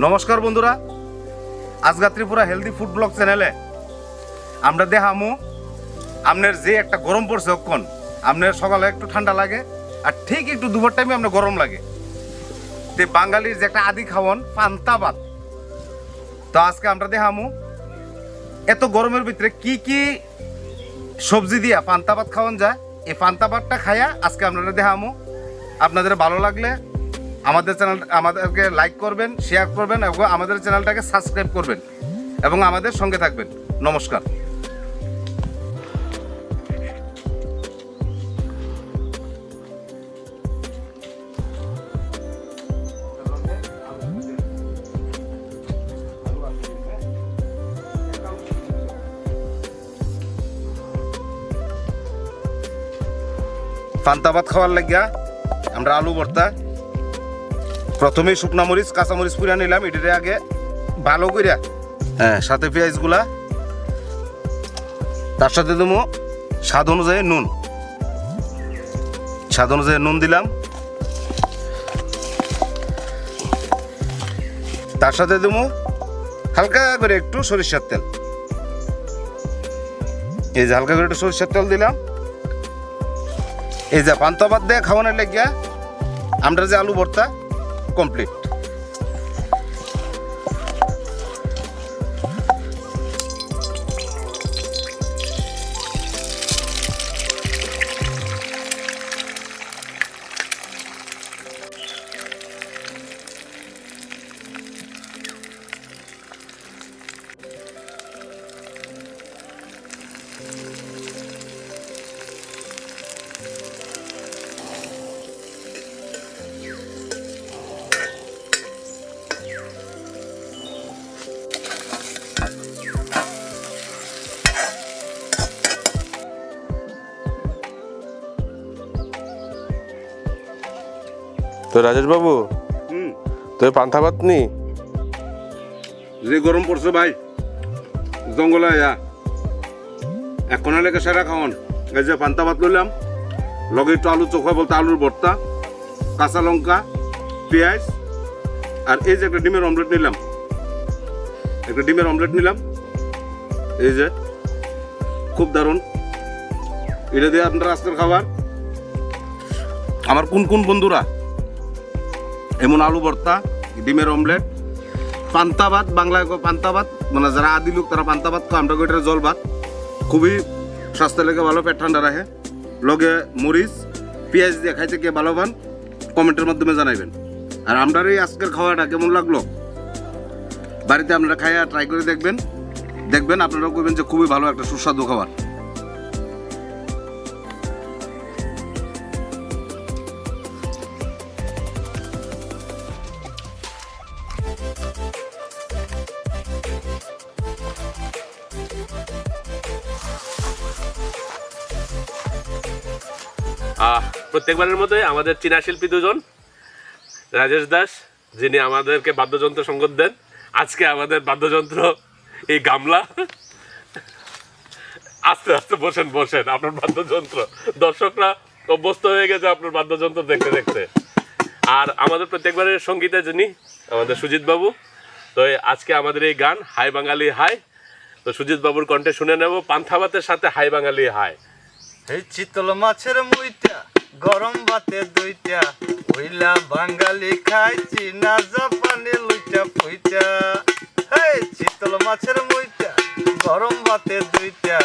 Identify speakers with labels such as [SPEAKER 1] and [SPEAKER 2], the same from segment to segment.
[SPEAKER 1] নমস্কার বন্ধুরা, আজগা Tripura healthy food blog চ্যানেলে আমরা দেখামু আপনার যে একটা গরম পড়ছে অক্ষণ আপনার সকালে একটু ঠান্ডা লাগে আর ঠিক একটু দুপুর টাইমে আপনার গরম লাগে। তো বাঙালির যে একটা আদি খাওয়ান পান্তা ভাত, তো আজকে আমরা দেখামু এত গরমের ভিতরে কি কি সবজি দিয়া পান্তা ভাত খাওয়ান যায়। এই পান্তা ভাতটা খাইয়া আজকে আপনারা দেখামু। আপনাদের ভালো লাগলে আমাদেরকে লাইক করবেন, শেয়ার করবেন এবং আমাদের চ্যানেলটাকে সাবস্ক্রাইব করবেন এবং আমাদের সঙ্গে থাকবেন। নমস্কার। পান্তা ভাত খাওয়ার লাগিয়া আমরা আলু ভর্তা, প্রথমেই শুকনা মরিচ কাঁচা মরিচ পুরা নিলাম, এটারে আগে ভালো করিয়া সাথে পেঁয়াজগুলা, তার সাথে দেবো স্বাদ অনুযায়ী নুন দিলাম, তার সাথে দেবো হালকা করে একটু সরিষার তেল। এই যে হালকা করে একটু সরিষার তেল দিলাম। এই যে পান্তা ভাত দিয়ে খাওয়ানোর লাগিয়া আমরা যে আলু ভর্তা কমপ্লিট।
[SPEAKER 2] তো রাজেশ বাবু, তো পান্তা ভাত নি
[SPEAKER 1] যে গরম পড়ছে ভাই, জঙ্গলে আয়া এক কোনা লেগে সেরা খাওয়ান। এই যে পান্তা ভাত লইলাম, লগে একটু আলু চোখা বলতে আলুর ভর্তা, কাঁচা লঙ্কা, পেঁয়াজ, আর এই যে একটা ডিমের অমলেট নিলাম, এই যে খুব দারুণ। এটা দিয়ে আপনারা আজকের খাবার। আমার কোন কোন বন্ধুরা এমন আলু ভর্তা, ডিমের অমলেট, পান্তা ভাত, বাংলায় পান্তা ভাত, মানে যারা আদি লোক তারা পান্তা ভাত খায়, আমরা এটা জল ভাত, খুবই স্বাস্থ্যের লেগে ভালো, পেট ঠান্ডা রাখে। লগে মরিচ পেঁয়াজ দিয়ে খাইতে কে ভালো পান কমেন্টের মাধ্যমে জানাইবেন। আর আমরা এই আজকের খাওয়াটা কেমন লাগলো বাড়িতে আপনারা খাইয়া ট্রাই করে দেখবেন আপনারাও করবেন যে খুবই ভালো একটা সুস্বাদু খাবার।
[SPEAKER 3] প্রত্যেকবারের মতোই আমাদের চীনা শিল্পী দুজন, রাজেশ দাস যিনি আমাদেরকে বাদ্যযন্ত্র সঙ্গত দেন, আজকে আমাদের বাদ্যযন্ত্র এই গামলা। আস্তে আস্তে বসেন আপনার বাদ্যযন্ত্র, দর্শকরা অভ্যস্ত হয়ে গেছে আপনার বাদ্যযন্ত্র দেখতে দেখতে। আর আমাদের প্রত্যেকবারের সঙ্গীতে যিনি আমাদের সুজিত বাবু, তো আজকে আমাদের এই গান হাই বাঙালি হাই, তো সুজিত বাবুর কণ্ঠে শুনে নেব পান্তা ভাতের সাথে হাই বাঙালি হাই।
[SPEAKER 4] এই চিতল মাছের মুইটা গরম ভাতে দুইটা, ওইলা বাঙালি খাই চীনা জাপানি লুইটা পুইটা। এই চিতল মাছের মুইটা গরম ভাতে দুইটা,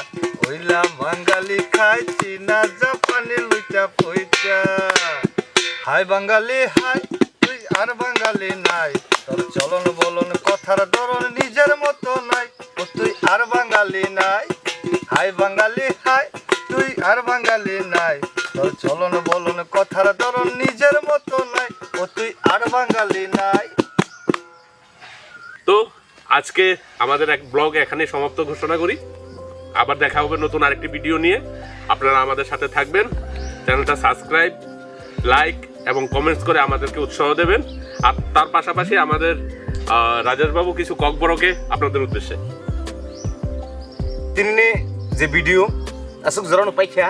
[SPEAKER 4] ওইলা বাঙালি খাই চীনা জাপানি লুইটা পুইটা। হাই বাঙালি হাই, তুই আর বাঙালি নাই, তোর চলন বলন কথার ধরন নিজের মতো নাই, ও তুই আর বাঙালি নাই। হাই বাঙালি হাই, তুই আর বাঙালি নাই, তোর চলন বলন কথার ধরন নিজের মতো নাই, ও তুই আর বাঙালি নাই।
[SPEAKER 3] তো আজকে আমাদের এক ব্লগ এখানে সমাপ্ত ঘোষণা করি। আবার দেখা হবে নতুন আরেকটি ভিডিও নিয়ে। আপনারা আমাদের সাথে থাকবেন, চ্যানেলটা সাবস্ক্রাইব, লাইক এবং কমেন্টস করে আমাদেরকে উৎসাহ দেবেন। আর তার পাশাপাশি আমাদের রাজেশবাবু কিছু ককবরকে আপনাদের উদ্দেশ্যে
[SPEAKER 1] তিনি যে video asuk zarano paikha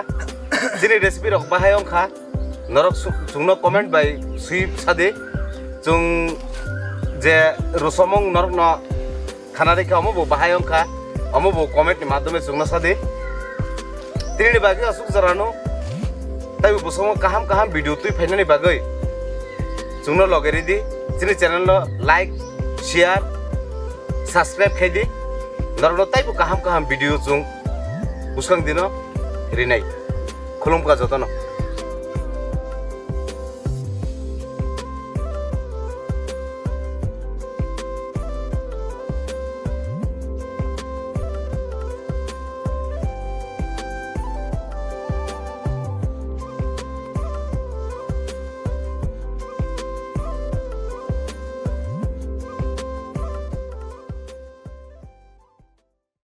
[SPEAKER 1] jini recipe rok bahayong kha norok sungno comment by sui sade chung যে রসমং নরক ন খানা রেখে অমবো বাহাই অঙ্কা অমবো কমেন্টনি মাধ্যমে সুংনা সাদে তিনি বাকি আসুক জারানো তাই বসঙ্গ কাহাম কাহাম ভিডিও তুই ফাইনানি বাগৈ সুংনা লগেরি দি যিনি চ্যানেল লাইক শেয়ার সাবস্ক্রাইব খাই দি নরক তাইবো কাহাম কাহাম ভিডিও চুং বুসকাং দিন রিনাই খুলুমকা যতন